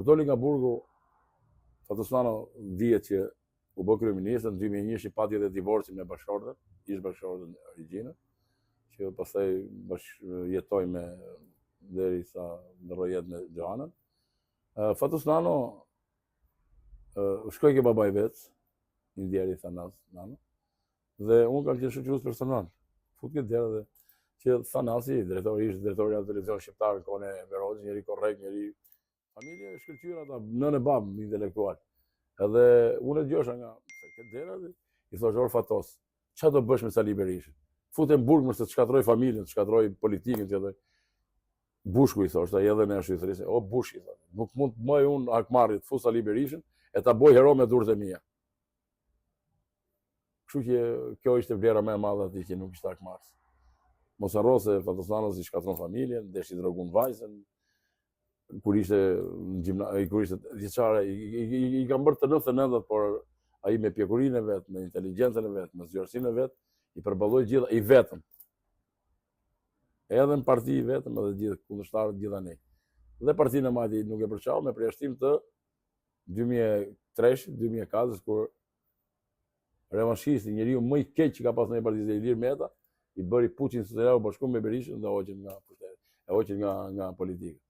Kur doli nga burgu, Fatosmano dihet që u bë kryeminist, në 2001 i pati edhe divorcin me bashkëshortën, ish bashkëshortën Regjinë, që pastaj jetoi me derisa ndroi jetë me Gjoanën. Fatosmano shkoi ke babai vet, një djeri Thanas Nano, dhe unë kam qenë shoqërues personal. Fut këtë derë dhe që Thanasi, ishte drejtori i televizion shqiptar në kohën e Verozit, njëri korrekt, njëri familje e shkëlqyer ata, nën e bab intelektual. Edhe unë e dëgjosha nga këtë derë dhe i thosh or Fatos, çfarë do bësh me Sali Berishën? Futem burg më se të shkatroj familjen, të shkatroj politikën, të shkatroj. Bushku i thoshte, ai edhe ne shqyrtërisë, o Bushki thonë, nuk mund të bëj unë Akmarrit fus Sali Berishën e ta bëj hero me durrët e mia. Kështu që kjo ishte vlera më e madhe atij që nuk ishte Akmarrës. Mos harro se Fatosmano si shkatron familjen, deshi drogun vajzën, kur ishte në gjimnazi, kur ishte vjeçare, i kam bërë të 99, por ai me pjekurinë e vet, me inteligjencën e vet, me zgjuarsinë e vet, i përballoi gjithë i vetëm. Edhe në parti i vetëm, edhe gjithë kundërshtarët gjithë ne. Dhe partinë e majti nuk e përçau me përjashtim të 2003-2004, kur revanshisti, njeriu më i keq që ka pasur në Partisë Ilir Meta, i bëri puçin sociale u bashku me Berishën dhe hoqën nga pushteti, e hoqën nga politika.